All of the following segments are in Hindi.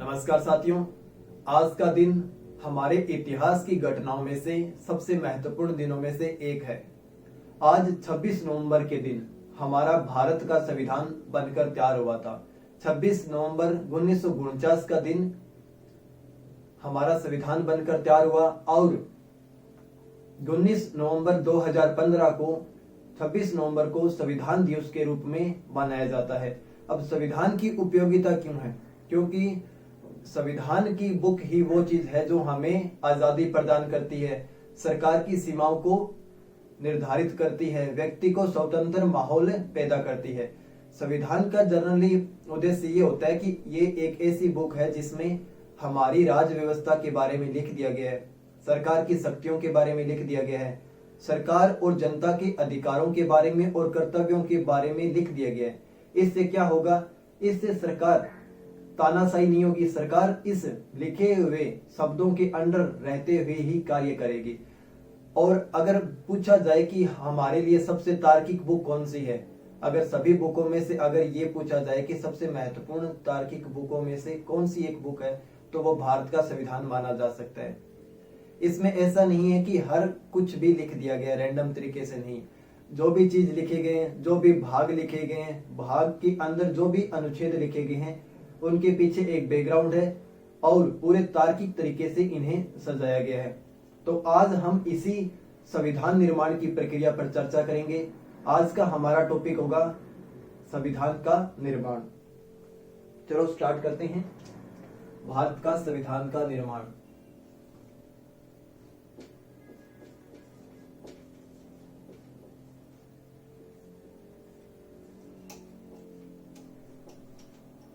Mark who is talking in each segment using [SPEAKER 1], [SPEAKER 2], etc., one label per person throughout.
[SPEAKER 1] नमस्कार साथियों, आज का दिन हमारे इतिहास की घटनाओं में से सबसे महत्वपूर्ण दिनों में से एक है। आज 26 नवंबर के दिन हमारा भारत का संविधान बनकर तैयार हुआ था। 26 नवंबर 1949 का दिन हमारा संविधान बनकर तैयार हुआ और 19 नवंबर 2015 को 26 नवंबर को संविधान दिवस के रूप में मनाया जाता है। अब संविधान की उपयोगिता क्यों है? क्योंकि संविधान की बुक ही वो चीज है जो हमें आजादी प्रदान करती है, सरकार की सीमाओं को निर्धारित करती है, व्यक्ति को स्वतंत्र माहौल पैदा करती है। संविधान का जनरली उद्देश्य ये होता है कि ये एक ऐसी बुक है जिसमें हमारी राज्य व्यवस्था के बारे में लिख दिया गया है, सरकार की शक्तियों के बारे में लिख दिया गया है, सरकार और जनता के अधिकारों के बारे में और कर्तव्यों के बारे में लिख दिया गया है। इससे क्या होगा? इससे सरकार तानाशाही नहीं होगी, सरकार इस लिखे हुए शब्दों के अंडर रहते हुए ही कार्य करेगी। और अगर पूछा जाए कि हमारे लिए सबसे तार्किक बुक कौन सी है, अगर सभी बुकों में से अगर ये पूछा जाए कि सबसे महत्वपूर्ण तार्किक बुकों में से कौन सी एक बुक है, तो वो भारत का संविधान माना जा सकता है। इसमें ऐसा नहीं है कि हर कुछ भी लिख दिया गया रैंडम तरीके से, नहीं। जो भी चीज लिखे गए हैं, जो भी भाग लिखे गए हैं, भाग के अंदर जो भी अनुच्छेद लिखे गए हैं, उनके पीछे एक बैकग्राउंड है और पूरे तार्किक तरीके से इन्हें सजाया गया है। तो आज हम इसी संविधान निर्माण की प्रक्रिया पर चर्चा करेंगे। आज का हमारा टॉपिक होगा संविधान का निर्माण। चलो स्टार्ट करते हैं। भारत का संविधान का निर्माण।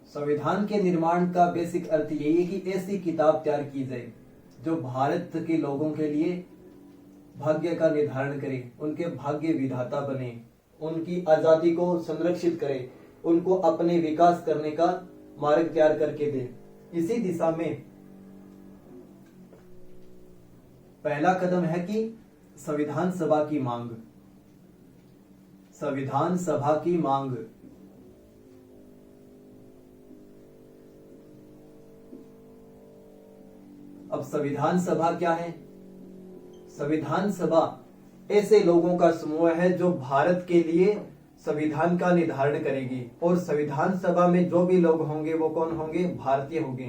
[SPEAKER 1] संविधान के निर्माण का बेसिक अर्थ यही है कि ऐसी किताब तैयार की जाए जो भारत के लोगों के लिए भाग्य का निर्धारण करे, उनके भाग्य विधाता बने, उनकी आजादी को संरक्षित करे, उनको अपने विकास करने का मार्ग तैयार करके दे। इसी दिशा में पहला कदम है कि संविधान सभा की मांग। संविधान सभा की मांग अब संविधान सभा क्या है? संविधान सभा ऐसे लोगों का समूह है जो भारत के लिए संविधान का निर्धारण करेगी। और संविधान सभा में जो भी लोग होंगे वो कौन होंगे? भारतीय होंगे।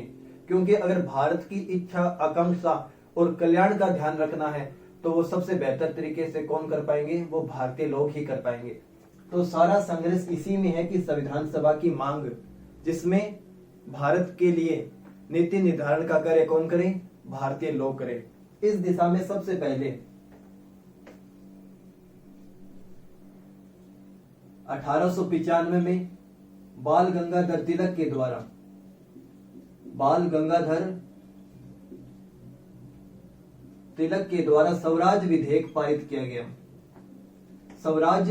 [SPEAKER 1] क्योंकि अगर भारत की इच्छा, आकांक्षा और कल्याण का ध्यान रखना है तो वो सबसे बेहतर तरीके से कौन कर पाएंगे? वो भारतीय लोग ही कर पाएंगे। तो सारा संघर्ष इसी में है कि संविधान सभा की मांग, जिसमें भारत के लिए नीति निर्धारण का कार्य कौन करे? भारतीय लोग करें। इस दिशा में सबसे पहले 1895 में बाल गंगाधर तिलक के द्वारा स्वराज विधेयक पारित किया गया। स्वराज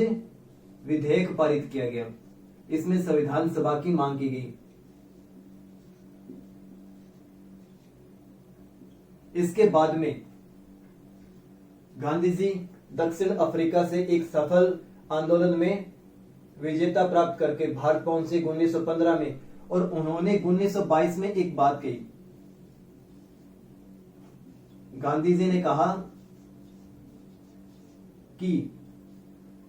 [SPEAKER 1] विधेयक पारित किया गया। इसमें संविधान सभा की मांग की गई। इसके बाद में गांधी जी दक्षिण अफ्रीका से एक सफल आंदोलन में विजेता प्राप्त करके भारत पहुंचे 1915 में। और उन्होंने 1922 में एक बात कही। गांधी जी ने कहा कि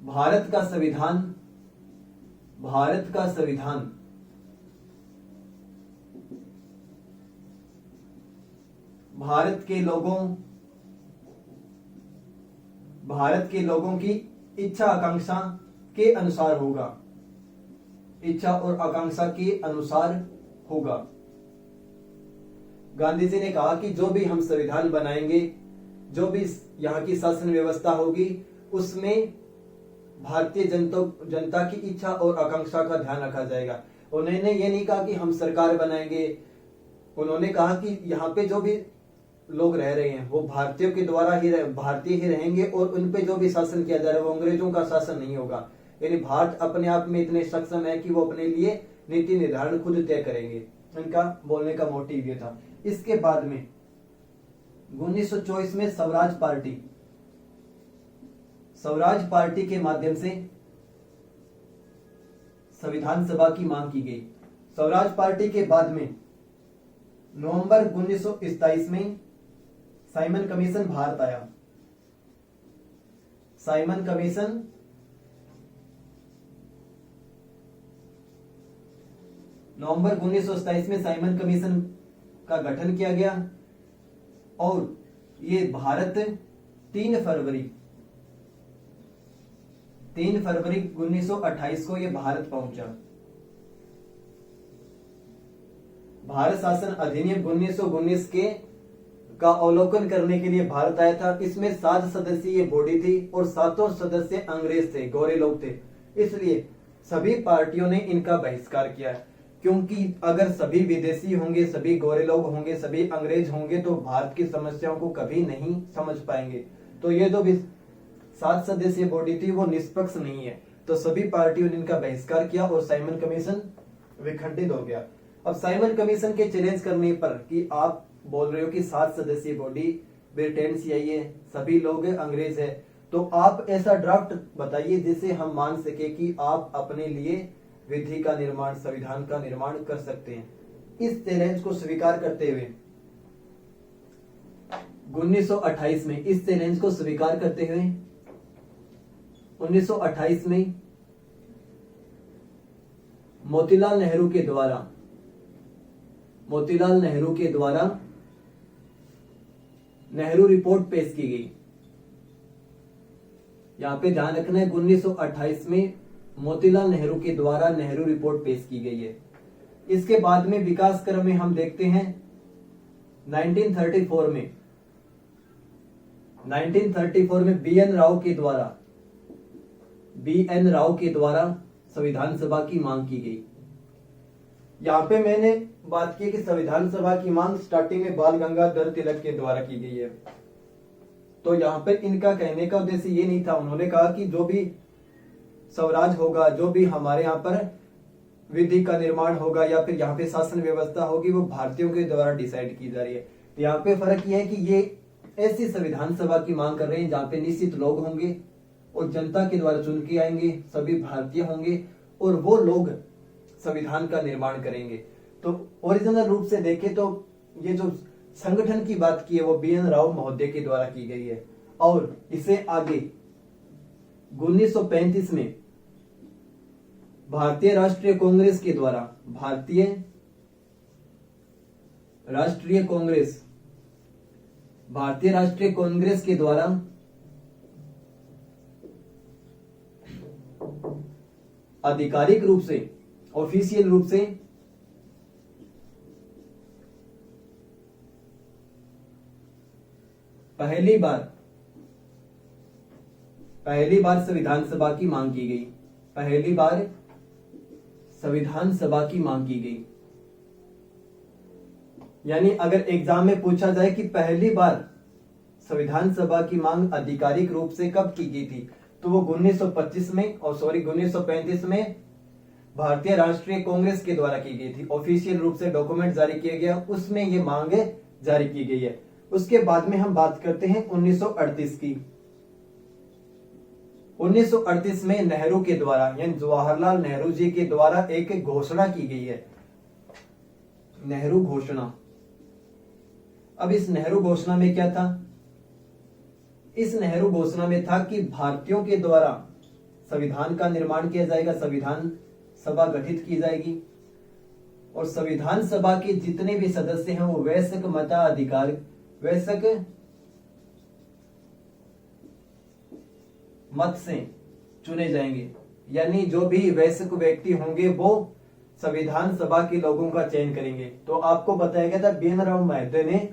[SPEAKER 1] भारत का संविधान भारत के लोगों की इच्छा आकांक्षा के अनुसार होगा। इच्छा और आकांक्षा के अनुसार होगा। गांधी जी ने कहा कि जो भी हम संविधान बनाएंगे, जो भी यहाँ की शासन व्यवस्था होगी, उसमें भारतीय जनता की इच्छा और आकांक्षा का ध्यान रखा जाएगा। उन्होंने ये नहीं कहा कि हम सरकार बनाएंगे। उन्होंने कहा कि यहाँ पे जो भी लोग रह रहे हैं वो भारतीयों के द्वारा ही भारतीय ही रहेंगे और उन पे जो भी शासन किया जा रहा है वो अंग्रेजों का शासन नहीं होगा। यानी भारत अपने आप में इतने सक्षम है कि वो अपने लिए नीति निर्धारण खुद तय करेंगे। इनका बोलने का मोटिव ये था। इसके बाद में 1924 में स्वराज पार्टी के माध्यम से संविधान सभा की मांग की गई। स्वराज पार्टी के बाद में नवंबर 1927 में साइमन कमीशन भारत आया। साइमन कमीशन नवंबर 1927 में साइमन कमीशन का गठन किया गया और ये भारत 3 फरवरी 1928 को ये भारत पहुंचा। भारत शासन अधिनियम 1919 के का अवलोकन करने के लिए भारत आया था। इसमें 7 सदस्यीय बॉडी थी और 7 सदस्य अंग्रेज थे, गोरे लोग थे। इसलिए सभी पार्टियों ने इनका बहिष्कार किया, क्योंकि अगर सभी विदेशी होंगे, सभी गोरे लोग होंगे, सभी अंग्रेज होंगे तो भारत की समस्याओं को कभी नहीं समझ पाएंगे। तो ये जो 7 सदस्यीय बॉडी थी वो निष्पक्ष नहीं है, तो सभी पार्टियों ने इनका बहिष्कार किया और साइमन कमीशन विखंडित हो गया। अब साइमन कमीशन के चैलेंज करने पर कि आप बोल रहे हो कि 7 सदस्यीय बॉडी ब्रिटेन से आई है, सभी लोग अंग्रेज है, तो आप ऐसा ड्राफ्ट बताइए जिसे हम मान सके कि आप अपने लिए विधि का निर्माण, संविधान का निर्माण कर सकते हैं। इस चैलेंज को स्वीकार करते हुए 1928 में इस चैलेंज को स्वीकार करते हुए 1928 में मोतीलाल नेहरू के द्वारा नेहरू रिपोर्ट पेश की गई। यहां पे ध्यान रखना है 1928 में मोतीलाल नेहरू के द्वारा नेहरू रिपोर्ट पेश की गई है। इसके बाद में विकास क्रम में हम देखते हैं 1934 में बी एन राव के द्वारा संविधान सभा की मांग की गई। यहाँ पे मैंने बात की कि संविधान सभा की मांग स्टार्टिंग में बाल गंगाधर तिलक के द्वारा की गई है। तो यहाँ पे इनका कहने का उद्देश्य ये नहीं था। उन्होंने कहा कि जो भी स्वराज होगा, जो भी हमारे यहाँ पर विधि का निर्माण होगा या फिर यहाँ पे शासन व्यवस्था होगी, वो भारतीयों के द्वारा डिसाइड की जा रही है। तो यहाँ पे फर्क ये है कि ये ऐसी संविधान सभा की मांग कर रहे हैं जहाँ पे निश्चित लोग होंगे और जनता के द्वारा चुन के आएंगे, सभी भारतीय होंगे और वो लोग संविधान का निर्माण करेंगे। तो ओरिजिनल रूप से देखें तो ये जो संगठन की बात की है वो बी एन राव महोदय के द्वारा की गई है और इसे आगे 1935 में भारतीय राष्ट्रीय कांग्रेस के द्वारा भारतीय राष्ट्रीय कांग्रेस के द्वारा आधिकारिक रूप से, ऑफिशियल रूप से पहली बार संविधान सभा की मांग की गई। यानी अगर एग्जाम में पूछा जाए कि पहली बार संविधान सभा की मांग आधिकारिक रूप से कब की गई थी, तो वो 1935 में भारतीय राष्ट्रीय कांग्रेस के द्वारा की गई थी। ऑफिशियल रूप से डॉक्यूमेंट जारी किया गया, उसमें ये मांग जारी की गई है। उसके बाद में हम बात करते हैं 1938 की। 1938 में नेहरू के द्वारा यानी जवाहरलाल नेहरू जी के द्वारा एक घोषणा की गई है, नेहरू घोषणा। अब इस नेहरू घोषणा में क्या था? इस नेहरू घोषणा में था कि भारतीयों के द्वारा संविधान का निर्माण किया जाएगा, संविधान सभा गठित की जाएगी और संविधान सभा के जितने भी सदस्य हैं वो वयस्क मत से चुने जाएंगे। यानी जो भी वयस्क व्यक्ति होंगे वो संविधान सभा के लोगों का चयन करेंगे। तो आपको बताया गया था, बी एन राव महोदय ने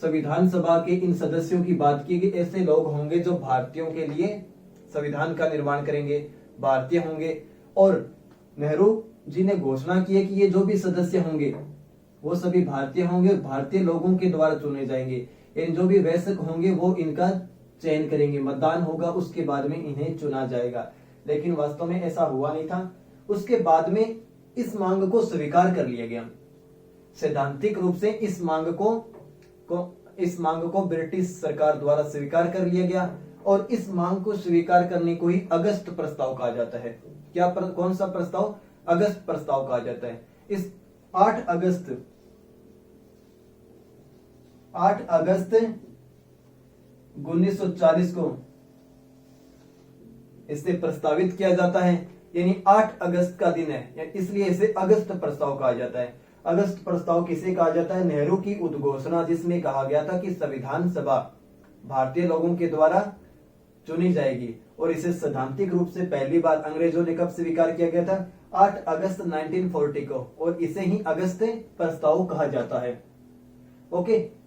[SPEAKER 1] संविधान सभा के इन सदस्यों की बात की कि ऐसे लोग होंगे जो भारतीयों के लिए संविधान का निर्माण करेंगे, भारतीय होंगे। और नेहरू जी ने घोषणा की है कि ये जो भी सदस्य होंगे वो सभी भारतीय होंगे, भारतीय लोगों के द्वारा चुने जाएंगे। इन जो भी वयस्क होंगे वो इनका चयन करेंगे, मतदान होगा, उसके बाद में इन्हें चुना जाएगा। लेकिन वास्तव में ऐसा हुआ नहीं था। उसके बाद में इस मांग को स्वीकार कर लिया गया। सैद्धांतिक रूप से इस मांग को ब्रिटिश सरकार द्वारा स्वीकार कर लिया गया और इस मांग को स्वीकार करने को ही अगस्त प्रस्ताव कहा जाता है। कौन सा प्रस्ताव? अगस्त प्रस्ताव कहा जाता है। इस 8 अगस्त 8 अगस्त 1940 को इसे प्रस्तावित किया जाता है, यानी 8 अगस्त का दिन है, इसलिए इसे अगस्त प्रस्ताव कहा जाता है। अगस्त प्रस्ताव किसे कहा जाता है? नेहरू की उद्घोषणा, जिसमें कहा गया था कि संविधान सभा भारतीय लोगों के द्वारा चुनी जाएगी, और इसे सैद्धांतिक रूप से पहली बार अंग्रेजों ने कब स्वीकार किया गया था? 8 अगस्त 1940 को, और इसे ही अगस्त प्रस्ताव कहा जाता है। ओके।